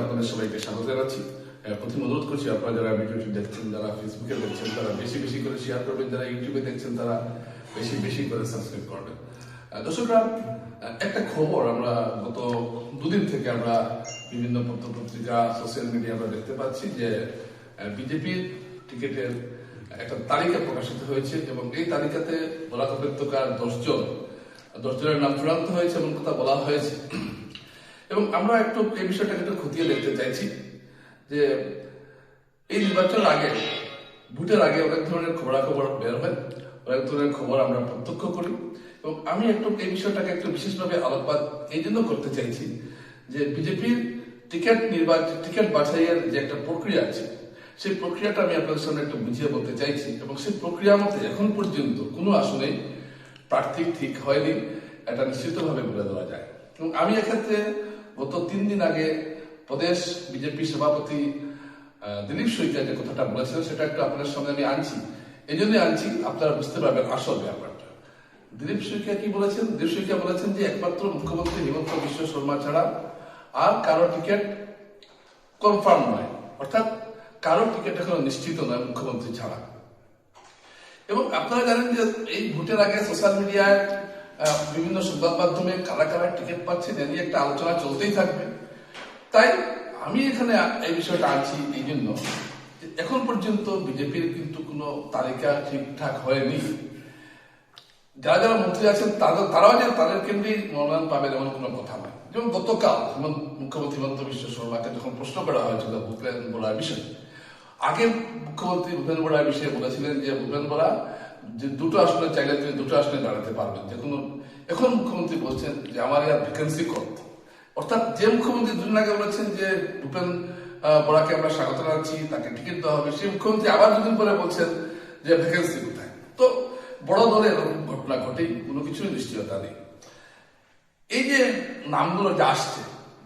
আপনাদের সবাইকে স্বাগত জানাচ্ছি। প্রথম অনুরোধ করছি, আপনারা যারা ভিডিওটি দেখছেন, যারা ফেসবুকে দেখছেন তারা বেশি বেশি করে শেয়ার করবেন, যারা ইউটিউবে দেখছেন তারা বেশি বেশি করে সাবস্ক্রাইব করবেন। দর্শকরা, একটা খবর আমরা গত দুদিন থেকে আমরা বিভিন্ন পত্রপত্রিকা, সোশ্যাল মিডিয়া আমরা দেখতে পাচ্ছি যে বিজেপির টিকিটের একটা তালিকা প্রকাশিত হয়েছে এবং এই তালিকাতে বরাক উপত্যকার 10 জনের নাম চূড়ান্ত হয়েছে এমন কথা বলা হয়েছে। এবং আমরা একটু এই বিষয়টাকে একটু খতিয়ে দেখতে চাইছি যে এই নির্বাচনের আগে, ভোটের আগে অনেক ধরনের খবরাখবর বের হয়, অনেক ধরনের খবর আমরা প্রত্যক্ষ করি এবং আমি একটু এই বিষয়টাকে একটু বিশেষভাবে আলোকপাত এই জন্য করতে চাইছি যে বিজেপির টিকিট বাছাইয়ের যে একটা প্রক্রিয়া আছে, সেই প্রক্রিয়াটা আমি আপনাদের সামনে একটু বুঝিয়ে বলতে চাইছি। এবং সেই প্রক্রিয়ার মধ্যে এখন পর্যন্ত কোনো আসনে প্রার্থী ঠিক হয়নি, এটা নিশ্চিতভাবে বলে দেওয়া যায়। এবং আমি এক্ষেত্রে গত 3 দিন আগে প্রদেশ বিজেপি সভাপতি দিলীপ শইকিয়া যে কথাটা বলেছিলেন সেটা একটু আপনাদের সঙ্গে আমি আনছি। এই জন্যই আনছি, আপনারা বুঝতে পারবেন আসল ব্যাপারটা। দিলীপ শইকিয়া কি বলেছেন? দিলীপ শইকিয়া বলেছেন যে একমাত্র মুখ্যমন্ত্রী হিমন্ত বিশ্ব শর্মা ছাড়া আর কারো টিকিট কনফার্ম নয়, অর্থাৎ কারো টিকিট এখনো নিশ্চিত নয় মুখ্যমন্ত্রী ছাড়া। এবং আপনারা জানেন যে এই ভোটের আগে সোশ্যাল মিডিয়ায় বিভিন্ন সংবাদ মাধ্যমে কারা কারা টিকিট পাচ্ছেন এ নিয়ে একটা আলোচনা চলতেই থাকবে। তাই আমি এখানে এই বিষয়টা আনছি এই জন্য এখন পর্যন্ত বিজেপির কিন্তু কোনো তালিকা ঠিকঠাক হয়নি। যারা যারা মন্ত্রী আছেন তারাও যে তাদের কেন্দ্রেই মনোনয়ন পাবেন এমন কোনো কথা নয়। যেমন গতকাল মুখ্যমন্ত্রী হিমন্ত বিশ্ব শর্মাকে যখন প্রশ্ন করা হয়েছিল ভূপেন বরার বিষয়ে, আগে মুখ্যমন্ত্রী ভূপেন বরার বিষয়ে বলেছিলেন যে ভূপেন বরা যে 2টো আসনে চাইলে তিনি 2টো আসনে দাঁড়াতে পারবেন যে কোনো। এখন মুখ্যমন্ত্রী বলছেন যে আমার ইয়ার ভ্যাকেন্সি কত, অর্থাৎ যে মুখ্যমন্ত্রী 2 দিন আগে বলেছেন যে ভূপেন বরাকে আমরা স্বাগত জানাচ্ছি, তাকে টিকিট দেওয়া হবে, সেই মুখ্যমন্ত্রী আবার 2 দিন পরে বলছেন যে ভ্যাকেন্সি কোথায়। তো বড় দলে এরকম ঘটনা ঘটেই, কোনো কিছুই নিশ্চয়তা নেই। এই যে নামগুলো যে আসছে,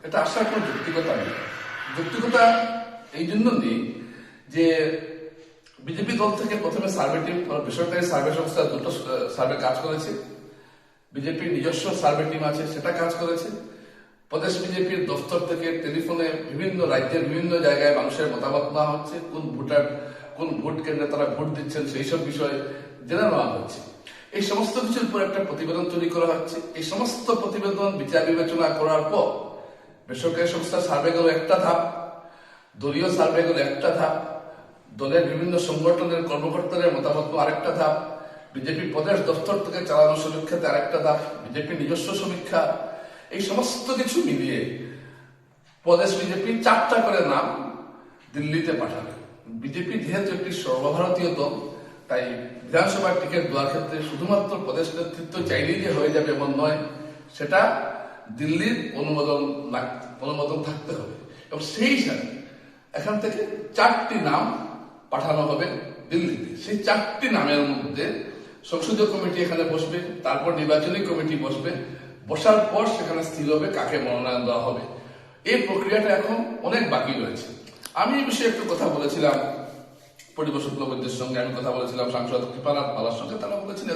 এটা আসার কোনো যৌক্তিকতা নেই। যৌক্তিকতা এই জন্য নেই যে বিজেপি দল থেকে প্রথমে সার্ভে টিম, বেসরকারি সার্ভে সংস্থা 2টো সার্ভে কাজ করেছে, বিজেপির নিজস্ব সার্ভে টিম আছে সেটা কাজ করেছে, প্রদেশ বিজেপির দফতর থেকে টেলিফোনে বিভিন্ন রাজ্যের বিভিন্ন জায়গায় মানুষের মতামত নেওয়া হচ্ছে, কোন ভোট কেন্দ্রে তারা ভোট দিচ্ছেন সেই সব বিষয়ে জেনে নেওয়া হচ্ছে। এই সমস্ত কিছুর উপর একটা প্রতিবেদন তৈরি করা হচ্ছে। এই সমস্ত প্রতিবেদন বিচার বিবেচনা করার পর বেসরকারি সংস্থার সার্ভে গেল একটা ধাপ, দলীয় সার্ভে গেল একটা ধাপ, দলের বিভিন্ন সংগঠনের কর্মকর্তাদের মতামত আরেকটা ধাপ, বিজেপি প্রদেশ দফতর থেকে চালানো সমীক্ষাতে আরেকটা ধাপ, বিজেপির নিজস্ব সমীক্ষা, এই সমস্ত কিছু মিলিয়ে প্রদেশ বিজেপি 4টা করে নাম দিল্লিতে পাঠাবে। বিজেপি যেহেতু একটি সর্বভারতীয় দল, তাই বিধানসভার টিকিট দেওয়ার ক্ষেত্রে শুধুমাত্র প্রদেশ নেতৃত্ব চাইলেই যে হয়ে যাবে এমন নয়, সেটা দিল্লির অনুমোদন থাকতে হবে। এবং সেই হিসাবে এখান থেকে 4টি নাম পাঠানো হবে দিল্লিতে। সেই 4টি নামের মধ্যে সংসদীয় কমিটি এখানে বসবে, তারপর নির্বাচনী কমিটি বসবে, বসার পর সেখানে স্থির হবে কাকে মনোনয়ন দেওয়া হবে। এই প্রক্রিয়াটা এখন অনেক বাকি রয়েছে। আমি এই বিষয়ে একটু কথা বলেছিলাম পরিবেশ শুক্লবৈদ্যের সঙ্গে, আমি কথা বলেছিলাম সাংসদ কৃপানাথ পালার সঙ্গে। তারা বলেছেন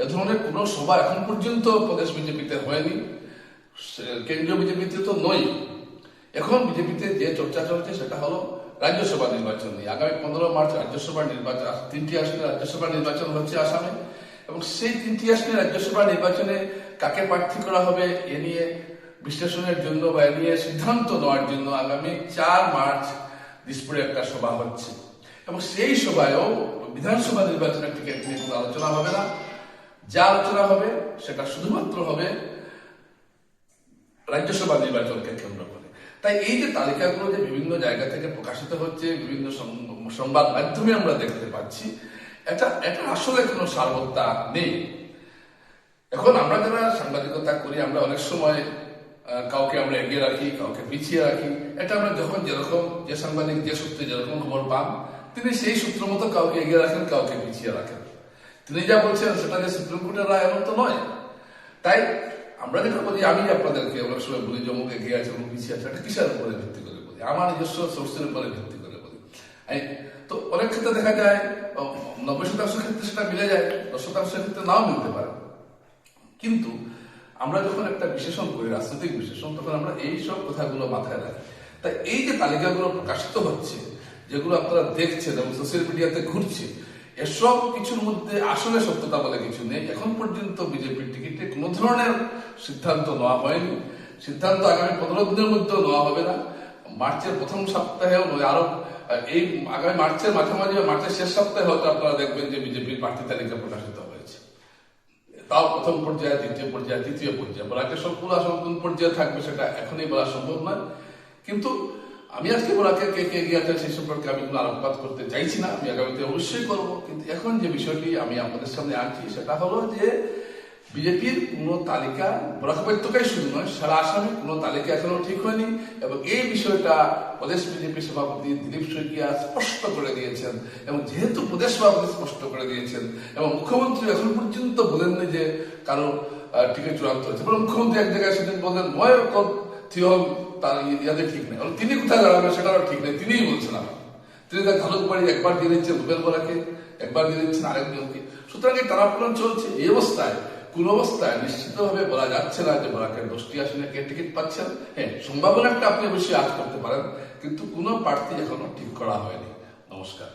এ ধরনের কোনো সভা এখন পর্যন্ত প্রদেশ বিজেপিতে হয়নি, কেন্দ্রীয় বিজেপিতে তো নয়। এখন বিজেপিতে যে চর্চা চলছে সেটা হলো রাজ্যসভা নির্বাচন নিয়ে। আগামী 15 মার্চ রাজ্যসভা নির্বাচন, 3টি আসনে রাজ্যসভা নির্বাচন হচ্ছে আসামে, এবং সেই 3টি আসনে রাজ্যসভা নির্বাচনে কাকে প্রার্থী করা হবে এ নিয়ে বিশ্লেষণের জন্য বা এ নিয়ে সিদ্ধান্ত নেওয়ার জন্য আগামী 4 মার্চ দিসপুরে একটা সভা হচ্ছে। এবং সেই সভায়ও বিধানসভা নির্বাচনের টিকিট নিয়ে কোনো আলোচনা হবে না। যা আলোচনা হবে সেটা শুধুমাত্র হবে রাজ্যসভা নির্বাচনকে কেন্দ্র করে। তাই এই যে তালিকাগুলো যে বিভিন্ন জায়গা থেকে প্রকাশিত হচ্ছে, বিভিন্ন সংবাদ মাধ্যমে আমরা দেখতে পাচ্ছি, এটা আসলে কোনো সারবত্তা নেই। এখন আমরা যারা সাংবাদিকতা করি, আমরা অনেক সময় কাউকে আমরা এগিয়ে রাখি, কাউকে পিছিয়ে রাখি। এটা আমরা যখন যেরকম, যে সাংবাদিক যে সূত্রে যেরকম খবর পান, তিনি সেই সূত্র মতো কাউকে এগিয়ে রাখেন, কাউকে পিছিয়ে রাখেন। তিনি যা বলছেন সেটা যে সুপ্রিম কোর্টের রায় এমন তো নয়। তাই আমরা যেটা বলি, আমি আপনাদেরকে অনেক সময় বলি যে অমুক এগিয়ে আছে, অমুক পিছিয়ে আছে, এটা কিসের উপরে ভিত্তি করে বলি? আমার নিজস্ব সোর্সের উপরে ভিত্তি করে বলি। তো অনেক ক্ষেত্রে দেখা যায় 90% ক্ষেত্রে সেটা মিলে যায়, 10% ক্ষেত্রে নাও মিলতে পারে। কিন্তু আমরা যখন একটা বিশেষণ করি, রাজনৈতিক বিশেষণ, তখন আমরা এই সব কথাগুলো মাথায় রাখি। তাই এই যে তালিকাগুলো প্রকাশিত হচ্ছে, যেগুলো আপনারা দেখছেন এবং সোশ্যাল মিডিয়াতে ঘুরছে, এসব কিছুর মধ্যে আসলে সত্যতা বলে কিছু নেই। এখন পর্যন্ত বিজেপির টিকিটে কোনো ধরনের সিদ্ধান্ত নেওয়া হয়নি। সিদ্ধান্ত আগামী 15 দিনের মধ্যেও নেওয়া হবে না, মার্চের প্রথম সপ্তাহেও নয়, আরো এই আগামী মার্চের মাঝামাঝি বা মার্চের শেষ সপ্তাহে হয়তো আপনারা দেখবেন যে বিজেপির প্রার্থী তালিকা প্রকাশিত হয়েছে। তাও প্রথম পর্যায়ে, দ্বিতীয় পর্যায়ে, তৃতীয় পর্যায়ে। বরাকের সবগুলো আসন কোন পর্যায়ে থাকবে সেটা এখনই বলা সম্ভব নয়। কিন্তু আমি আজকে বরাকে কে কে এগিয়ে আছে সেই সম্পর্কে আমি কোনো আলোকপাত করতে চাইছি না, আমি আগামীতে অবশ্যই করবো। কিন্তু এখন যে বিষয়টি আমি আপনাদের সামনে আনছি সেটা হলো যে বিজেপির কোনো তালিকা, বরাক উপত্যকায় শুধু নয়, সারা আসামে কোনো তালিকা এখনো ঠিক হয়নি। এবং এই বিষয়টা প্রদেশ বিজেপি সভাপতি দিলীপ শইকিয়া স্পষ্ট করে দিয়েছেন। এবং যেহেতু প্রদেশ সভাপতি স্পষ্ট করে দিয়েছেন এবং মুখ্যমন্ত্রী এখন পর্যন্ত বলেননি যে কারো টিকিট চূড়ান্ত হয়েছে, বরং মুখ্যমন্ত্রী এক জায়গায় সেদিন বললেন ময়ের থিয়ম তার ইয়াদের ঠিক নেই, তিনি কোথায় দাঁড়াবেন সেটাও ঠিক নেই, তিনিই বলছেন। আমার তিনি তার ধালুকবাড়ি একবার দিয়ে দিচ্ছেন রুবেল বরাকে, একবার দিয়ে দিচ্ছেন আরেকজনকে। সুতরাং এই টানাপোড়েন চলছে। এই অবস্থায় কোন অবস্থায় নিশ্চিতভাবে বলা যাচ্ছে না যে বরাকের 10টি আসনে কে টিকিট পাচ্ছেন। হ্যাঁ, সম্ভাবনা একটা আপনি অবশ্যই আজ করতে পারেন, কিন্তু কোনো প্রার্থী এখনো ঠিক করা হয়নি। নমস্কার।